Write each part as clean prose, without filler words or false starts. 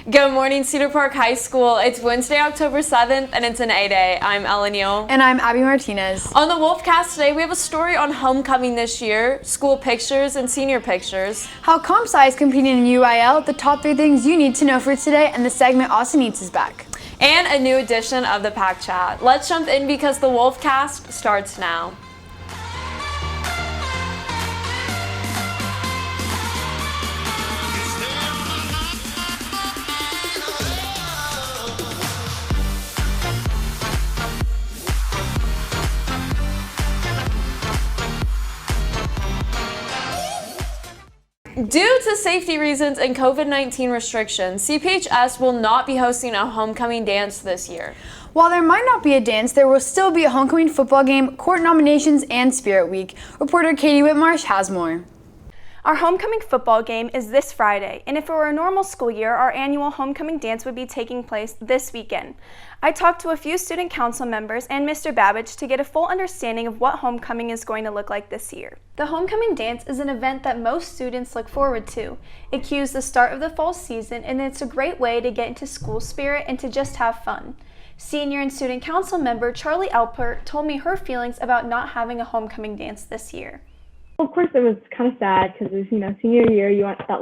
Good morning, Cedar Park High School. It's Wednesday, October 7th, and it's an A-Day. I'm Ella Neal. And I'm Abby Martinez. On the Wolfcast today, we have a story on homecoming this year, school pictures, and senior pictures. How comp sci is competing in UIL, the top 3 things you need to know for today, and the segment Austin Eats is back. And a new edition of the Pack Chat. Let's jump in because the Wolfcast starts now. Due to safety reasons and COVID-19 restrictions, CPHS will not be hosting a homecoming dance this year. While there might not be a dance, there will still be a homecoming football game, court nominations, and Spirit Week. Reporter Katie Whitmarsh has more. Our homecoming football game is this Friday, and if it were a normal school year, our annual homecoming dance would be taking place this weekend. I talked to a few student council members and Mr. Babbage to get a full understanding of what homecoming is going to look like this year. The homecoming dance is an event that most students look forward to. It cues the start of the fall season, and it's a great way to get into school spirit and to just have fun. Senior and student council member Charlie Alpert told me her feelings about not having a homecoming dance this year. Of course, it was kind of sad because it was, senior year, you want that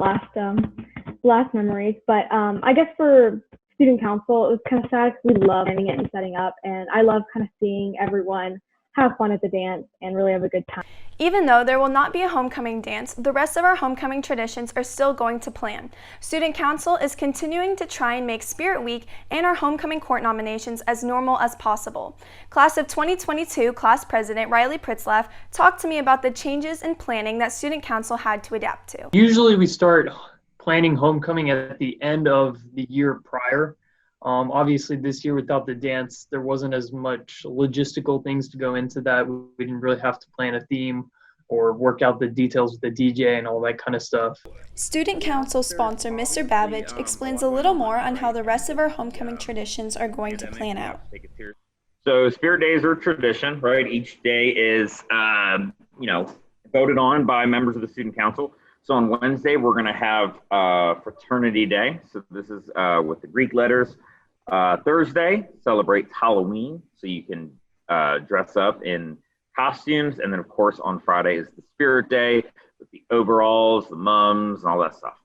last memories. But I guess for student council, it was kind of sad because we love planning it and setting up, and I love kind of seeing everyone have fun at the dance and really have a good time. Even though there will not be a homecoming dance, the rest of our homecoming traditions are still going to plan. Student council is continuing to try and make Spirit Week and our homecoming court nominations as normal as possible. Class of 2022 class president Riley Pritzlaff talked to me about the changes in planning that student council had to adapt to. Usually we start planning homecoming at the end of the year prior. Obviously this year without the dance, there wasn't as much logistical things to go into that. We didn't really have to plan a theme or work out the details with the DJ and all that kind of stuff. Student council sponsor Mr. Babbage explains a little more on how the rest of our homecoming traditions are going to plan out. So Spirit Days are a tradition, right? Each day is, voted on by members of the student council. So on Wednesday, we're going to have Fraternity Day. So this is with the Greek letters. Thursday celebrates Halloween, so you can dress up in costumes. And then, of course, on Friday is the Spirit Day with the overalls, the mums, and all that stuff.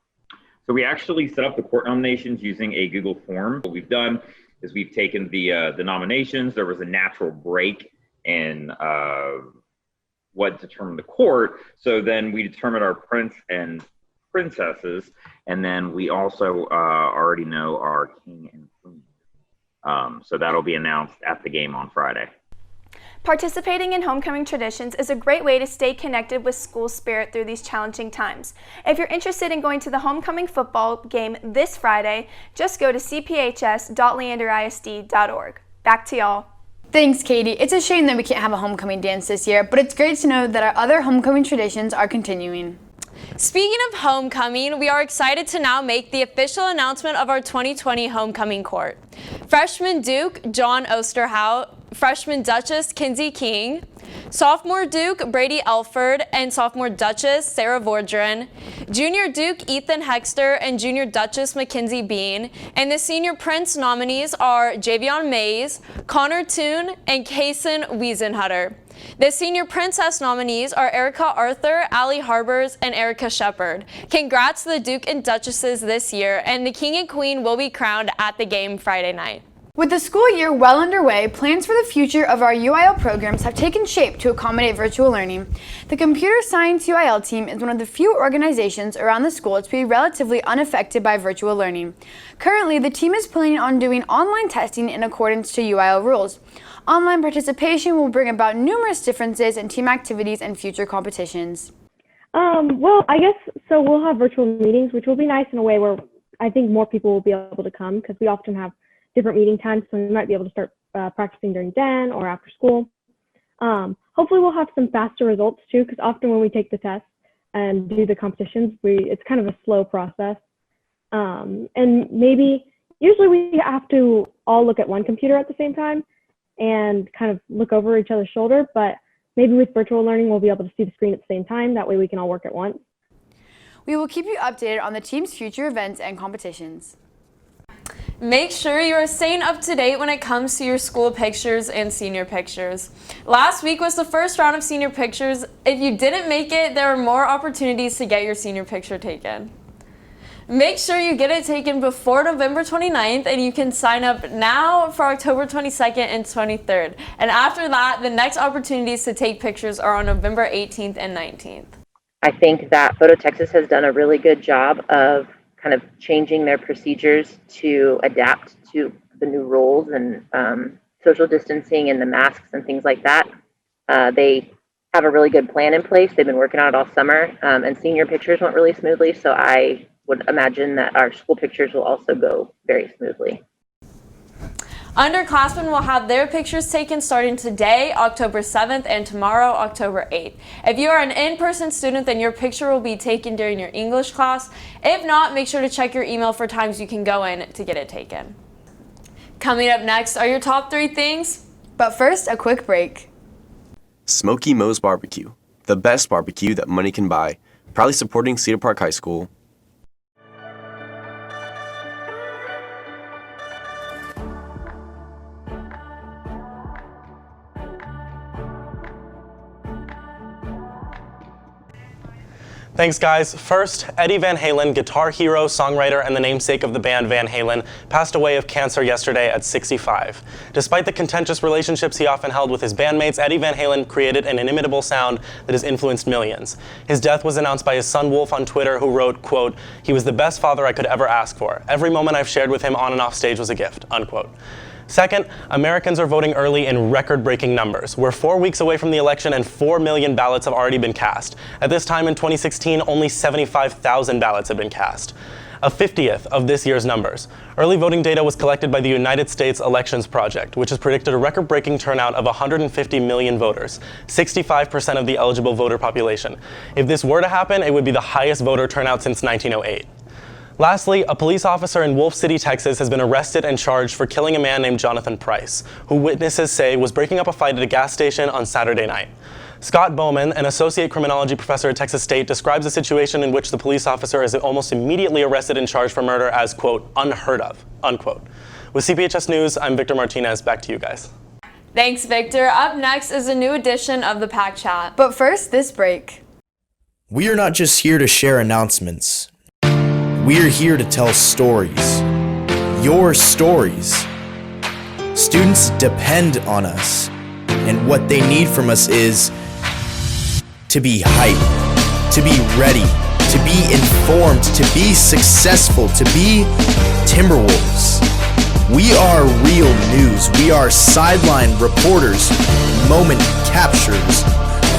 So we actually set up the court nominations using a Google form. What we've done is we've taken the nominations. There was a natural break in what determined the court. So then we determined our prince and princesses, and then we also already know our king and queen. So that'll be announced at the game on Friday. Participating in homecoming traditions is a great way to stay connected with school spirit through these challenging times. If you're interested in going to the homecoming football game this Friday, just go to cphs.leanderisd.org. Back to y'all. Thanks, Katie. It's a shame that we can't have a homecoming dance this year, but it's great to know that our other homecoming traditions are continuing. Speaking of homecoming, we are excited to now make the official announcement of our 2020 homecoming court. Freshman Duke, John Osterhout, freshman Duchess, Kinsey King, sophomore Duke, Brady Elford, and sophomore Duchess, Sarah Vordren, junior Duke, Ethan Hexter, and junior Duchess, Mackenzie Bean, and the senior Prince nominees are Javion Mays, Connor Toon, and Kaysen Wiesenhutter. The senior princess nominees are Erica Arthur, Allie Harbers, and Erica Shepard. Congrats to the Duke and Duchesses this year, and the King and Queen will be crowned at the game Friday night. With the school year well underway, plans for the future of our UIL programs have taken shape to accommodate virtual learning. The Computer Science UIL team is one of the few organizations around the school to be relatively unaffected by virtual learning. Currently, the team is planning on doing online testing in accordance to UIL rules. Online participation will bring about numerous differences in team activities and future competitions. Well, I guess so. We'll have virtual meetings, which will be nice in a way where I think more people will be able to come because we often have different meeting times, so we might be able to start practicing during den or after school. Hopefully we'll have some faster results too, because often when we take the tests and do the competitions, it's kind of a slow process. And maybe usually we have to all look at one computer at the same time and kind of look over each other's shoulder, but maybe with virtual learning we'll be able to see the screen at the same time. That way we can all work at once. We will keep you updated on the team's future events and competitions. Make sure you are staying up to date when it comes to your school pictures and senior pictures. Last week was the first round of senior pictures. If you didn't make it, there are more opportunities to get your senior picture taken. Make sure you get it taken before November 29th, and you can sign up now for October 22nd and 23rd. And after that, the next opportunities to take pictures are on November 18th and 19th. I think that Photo Texas has done a really good job of kind of changing their procedures to adapt to the new rules and social distancing and the masks and things like that. They have a really good plan in place. They've been working on it all summer, and senior pictures went really smoothly. So I would imagine that our school pictures will also go very smoothly. Underclassmen will have their pictures taken starting today, October 7th, and tomorrow, October 8th. If you are an in-person student, then your picture will be taken during your English class. If not, make sure to check your email for times you can go in to get it taken. Coming up next are your top 3 things. But first, a quick break. Smoky Moe's Barbecue, the best barbecue that money can buy. Proudly supporting Cedar Park High School. Thanks, guys. First, Eddie Van Halen, guitar hero, songwriter, and the namesake of the band Van Halen, passed away of cancer yesterday at 65. Despite the contentious relationships he often held with his bandmates, Eddie Van Halen created an inimitable sound that has influenced millions. His death was announced by his son Wolf on Twitter, who wrote, quote, "He was the best father I could ever ask for. Every moment I've shared with him on and off stage was a gift," unquote. Second, Americans are voting early in record-breaking numbers. We're 4 weeks away from the election and 4 million ballots have already been cast. At this time in 2016, only 75,000 ballots had been cast, a 50th of this year's numbers. Early voting data was collected by the United States Elections Project, which has predicted a record-breaking turnout of 150 million voters, 65% of the eligible voter population. If this were to happen, it would be the highest voter turnout since 1908. Lastly, a police officer in Wolf City, Texas has been arrested and charged for killing a man named Jonathan Price, who witnesses say was breaking up a fight at a gas station on Saturday night. Scott Bowman, an associate criminology professor at Texas State, describes a situation in which the police officer is almost immediately arrested and charged for murder as, quote, unheard of, unquote. With CPHS News, I'm Victor Martinez. Back to you guys. Thanks, Victor. Up next is a new edition of the Pack Chat. But first, this break. We are not just here to share announcements. We're here to tell stories. Your stories. Students depend on us, and what they need from us is to be hyped, to be ready, to be informed, to be successful, to be Timberwolves. We are real news. We are sideline reporters, moment capturers,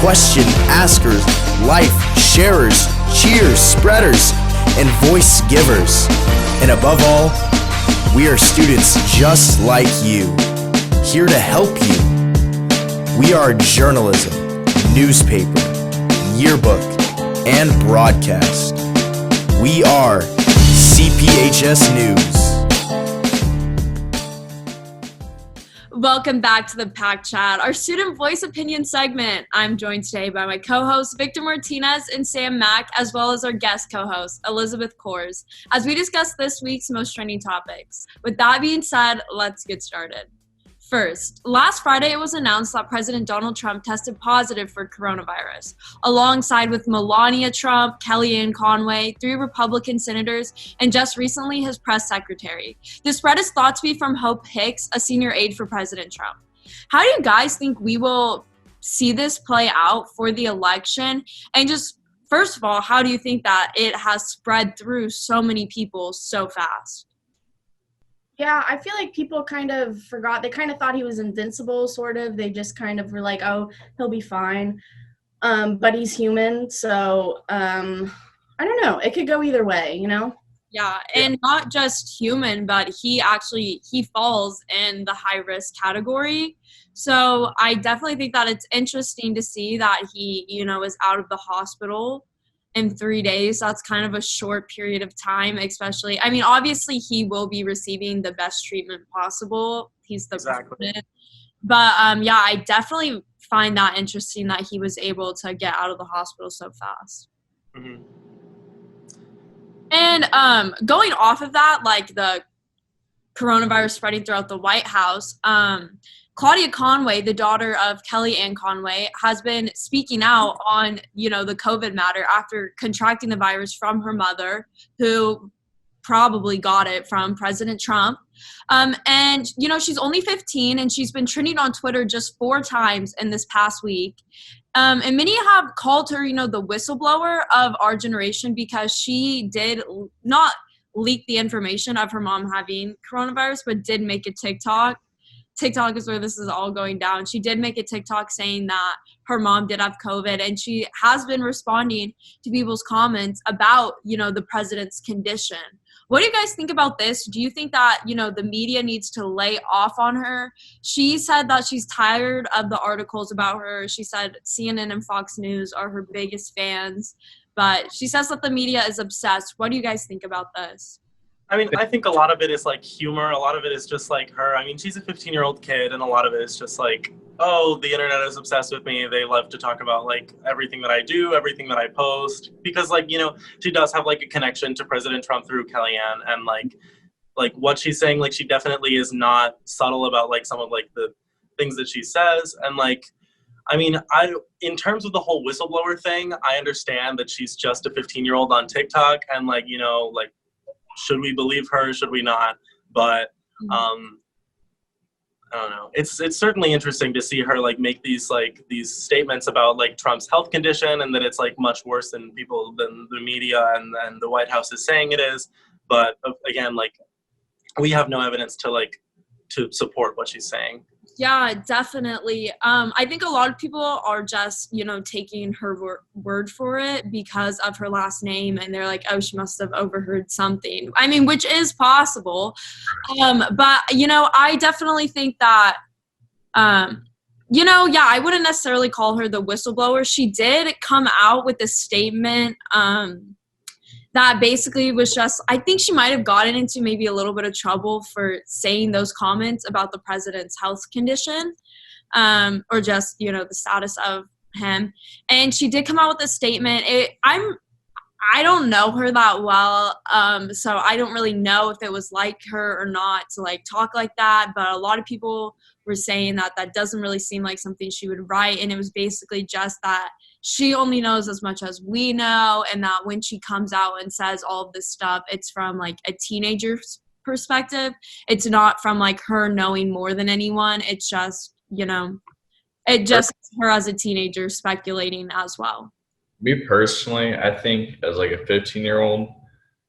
question askers, life sharers, cheers spreaders, and voice givers. And above all, we are students just like you, here to help you. We are journalism, newspaper, yearbook, and broadcast. We are CPHS News. Welcome back to the Pack Chat, our student voice opinion segment. I'm joined today by my co-hosts Victor Martinez and Sam Mack, as well as our guest co-host Elizabeth Kors, as we discuss this week's most trending topics. With that being said, let's get started. First, last Friday it was announced that President Donald Trump tested positive for coronavirus, alongside with Melania Trump, Kellyanne Conway, 3 Republican senators, and just recently his press secretary. The spread is thought to be from Hope Hicks, a senior aide for President Trump. How do you guys think we will see this play out for the election? And just, first of all, how do you think that it has spread through so many people so fast? Yeah, I feel like people kind of forgot. They kind of thought he was invincible, sort of. They just kind of were like, oh, he'll be fine. But he's human, so I don't know. It could go either way, you know? Yeah, and not just human, but he falls in the high-risk category. So I definitely think that it's interesting to see that he, is out of the hospital in 3 days. That's kind of a short period of time, especially. I mean, obviously he will be receiving the best treatment possible. He's the president. But yeah, I definitely find that interesting that he was able to get out of the hospital so fast. Mm-hmm. And going off of that, like the coronavirus spreading throughout the White House, Claudia Conway, the daughter of Kellyanne Conway, has been speaking out on, the COVID matter after contracting the virus from her mother, who probably got it from President Trump. And, she's only 15, and she's been trending on Twitter just 4 times in this past week. And many have called her, the whistleblower of our generation, because she did not leak the information of her mom having coronavirus, but did make a TikTok. TikTok is where this is all going down. She did make a TikTok saying that her mom did have COVID, and she has been responding to people's comments about, the president's condition. What do you guys think about this? Do you think that, the media needs to lay off on her? She said that she's tired of the articles about her. She said CNN and Fox News are her biggest fans, but she says that the media is obsessed. What do you guys think about this? I mean, I think a lot of it is like humor. A lot of it is just like her. I mean, she's a 15-year-old kid, and a lot of it is just like, oh, the internet is obsessed with me. They love to talk about like everything that I do, everything that I post, because like, she does have like a connection to President Trump through Kellyanne, and like what she's saying, like she definitely is not subtle about like some of like the things that she says. And like, I mean, in terms of the whole whistleblower thing, I understand that she's just a 15-year-old on TikTok, and like, like, should we believe her? Should we not? But I don't know. It's certainly interesting to see her like make these statements about like Trump's health condition, and that it's like much worse than the media and the White House is saying it is. But again, like we have no evidence to support what she's saying. Yeah, definitely. I think a lot of people are just, taking her word for it because of her last name, and they're like, oh, she must have overheard something. I mean, which is possible. But, I definitely think that, I wouldn't necessarily call her the whistleblower. She did come out with a statement that basically was just, I think she might have gotten into maybe a little bit of trouble for saying those comments about the president's health condition, or just, the status of him. And she did come out with a statement. I don't know her that well, so I don't really know if it was like her or not to like talk like that, but a lot of people were saying that doesn't really seem like something she would write, and it was basically just that she only knows as much as we know, and that when she comes out and says all of this stuff, it's from like a teenager's perspective. It's not from like her knowing more than anyone. It's just, it just her as a teenager speculating as well. Me personally, I think as like a 15-year-old,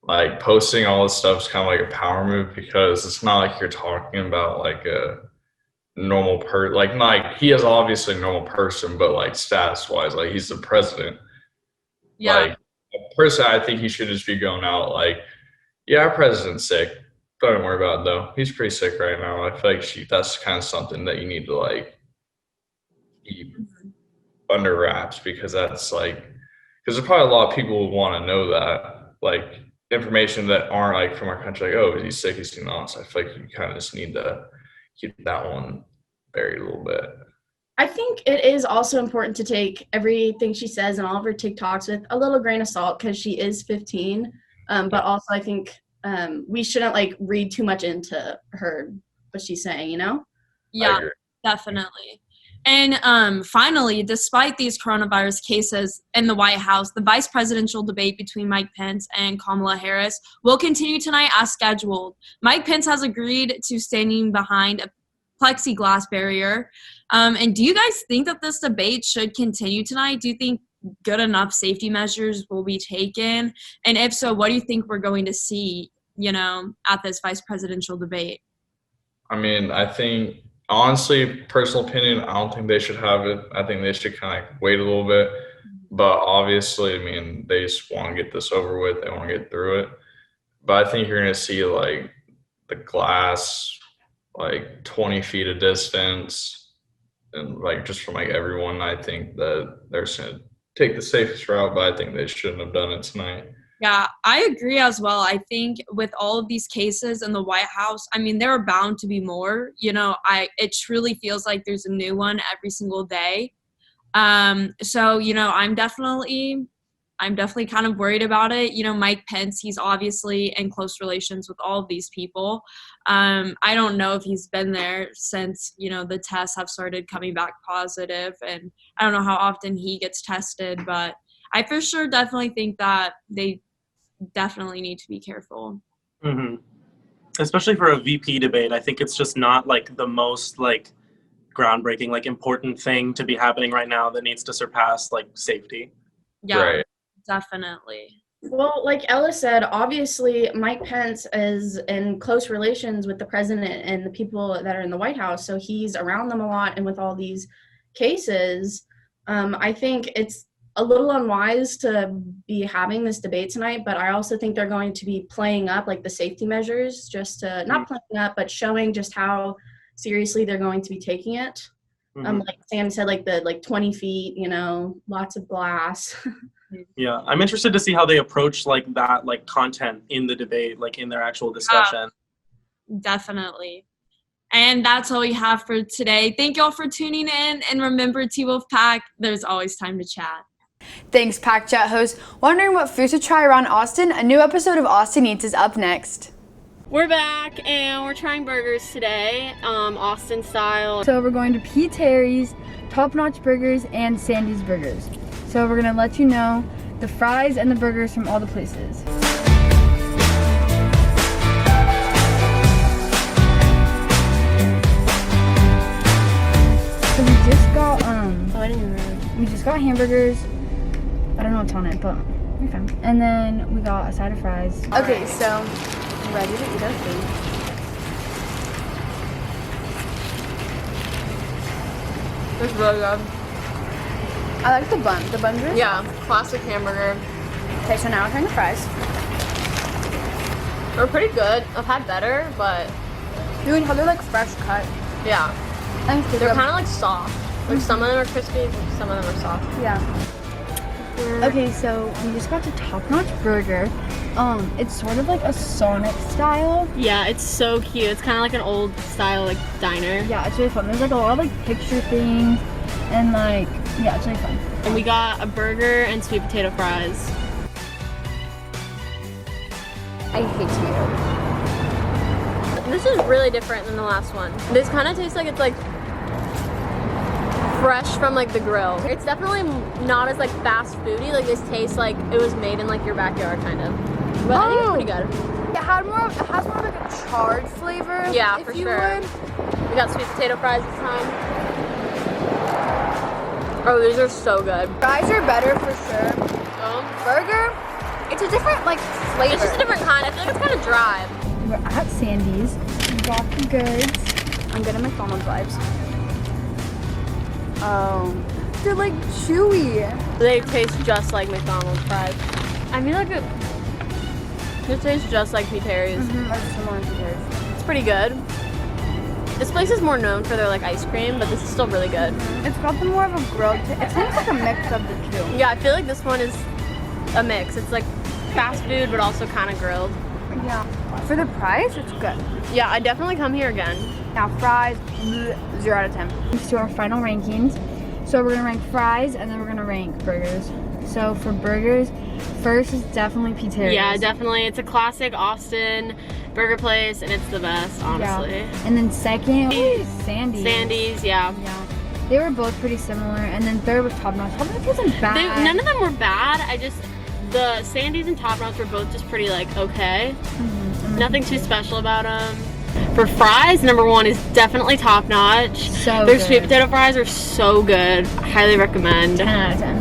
like posting all this stuff is kind of like a power move, because it's not like you're talking about like a normal like he is obviously a normal person, but like status wise, like he's the president. Yeah. Like personally, I think he should just be going out like, yeah, our president's sick. Don't worry about it though. He's pretty sick right now. I feel like that's kind of something that you need to like keep under wraps, because that's like, because there's probably a lot of people who want to know that, like information that aren't like from our country, like, oh, is he sick? Is he not? So I feel like you kind of just need to keep that one buried a little bit. I think it is also important to take everything she says and all of her TikToks with a little grain of salt, because she is 15. But also I think we shouldn't like read too much into what she's saying, Yeah, definitely. And finally, despite these coronavirus cases in the White House, the vice presidential debate between Mike Pence and Kamala Harris will continue tonight as scheduled. Mike Pence has agreed to standing behind a plexiglass barrier. And do you guys think that this debate should continue tonight? Do you think good enough safety measures will be taken? And if so, what do you think we're going to see, at this vice presidential debate? I mean, I think, honestly, personal opinion, I don't think they should have it. I think they should kind of wait a little bit. But obviously, I mean, they just want to get this over with. They want to get through it. But I think you're going to see, like, the glass, like, 20 feet of distance. And, like, just from, like, everyone, I think that they're going to take the safest route. But I think they shouldn't have done it tonight. Yeah, I agree as well. I think with all of these cases in the White House, I mean, there are bound to be more. It truly feels like there's a new one every single day. So, I'm definitely I'm definitely kind of worried about it. You know, Mike Pence, he's obviously in close relations with all of these people. I don't know if he's been there since, you know, the tests have started coming back positive, and I don't know how often he gets tested, but I for sure definitely think that they definitely need to be careful. Mm-hmm. Especially for a VP debate, I think it's just not like the most like groundbreaking, like important thing to be happening right now that needs to surpass like safety. Yeah, Right. definitely. Well, like Ella said, obviously Mike Pence is in close relations with the president and the people that are in the White House, so he's around them a lot. And with all these cases, I think it's a little unwise to be having this debate tonight, but I also think they're going to be playing up like the safety measures, just to not playing up, but showing just how seriously they're going to be taking it. Like Sam said, like the 20 feet, you know, lots of glass. Yeah, I'm interested to see how they approach like that, like content in the debate, like in their actual discussion. Definitely. And that's all we have for today. Thank you all for tuning in, and remember, T-Wolf Pack, there's always time to chat. Thanks, Pack Chat host. Wondering what foods to try around Austin? A new episode of Austin Eats is up next. We're back and we're trying burgers today, Austin style. So we're going to P. Terry's, Top Notch Burgers, and Sandy's Burgers. So we're gonna let you know the fries and the burgers from all the places. So we just got we just got hamburgers. I don't know what's on it, but we're fine. And then we got a side of fries. Okay, so we're ready to eat our food. It's really good. I like the bun. The bun's really Yeah, classic hamburger. Okay, so now we're trying the fries. They're pretty good. I've had better, but You can tell they're like fresh cut. yeah. And They're kind of like soft. Like some of them are crispy, some of them are soft. Yeah. Okay, so we just got the Top Notch Burger. It's sort of like a Sonic style. Yeah, it's so cute. It's kind of like an old style like diner. Yeah, it's really fun. There's like a lot of like picture things and like, yeah, it's really fun. And we got a burger and sweet potato fries. I hate tomato. This is really different than the last one. This kind of tastes like it's like fresh from like the grill. It's definitely not as like fast foody. Like this tastes like it was made in like your backyard kind of. But I think it's pretty good. It has more of like a charred flavor. Yeah, if for you sure. would. We got sweet potato fries this time. Oh, these are so good. Fries are better for sure. Burger, it's a different like flavor. It's just a different kind. I feel like it's kind of dry. We're at Sandy's. We got the goods. I'm getting McDonald's vibes. Oh, they're like chewy. They taste just like McDonald's fries. I feel like it tastes just like P. Terry's. That's similar to theirs. It's pretty good. This place is more known for their like ice cream, but this is still really good. It's got the more of a grilled. It tastes like a mix of the two. Yeah, I feel like this one is a mix. It's like fast food, but also kind of grilled. Yeah. For the price, it's good. Yeah, I definitely come here again. Now fries, 0 out of 10. To our final rankings. So we're gonna rank fries and then we're gonna rank burgers. So for burgers, first is definitely P. Terry's. Yeah, definitely. It's a classic Austin burger place, and it's the best, honestly. Yeah. And then second was Sandy's. Sandy's, yeah. Yeah. They were both pretty similar. And then third was Top Notch. Top Notch wasn't bad. None of them were bad. The Sandy's and Top Notch were both just pretty like okay. Nothing too special about them. For fries, number one is definitely Top Notch. So Their good. sweet potato fries are so good. I highly recommend. 10 out of 10.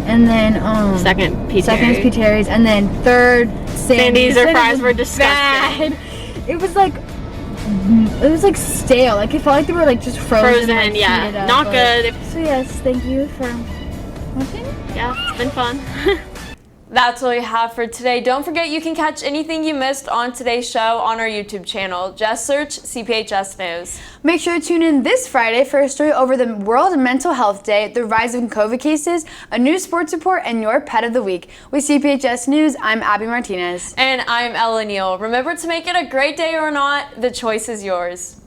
And then second, P. Second is P. Terry's. And then third, Sandy's. Their fries were disgusting. Bad. It was like stale. Like it felt like they were like just frozen. Like, yeah. heated up, Not good. So yes, thank you for watching. Yeah, it's been fun. That's all we have for today. Don't forget you can catch anything you missed on today's show on our YouTube channel. Just search CPHS News. Make sure to tune in this Friday for a story over the World Mental Health Day, the rise of COVID cases, a new sports report, and your pet of the week. With CPHS News, I'm Abby Martinez. And I'm Ella Neal. Remember to make it a great day or not, the choice is yours.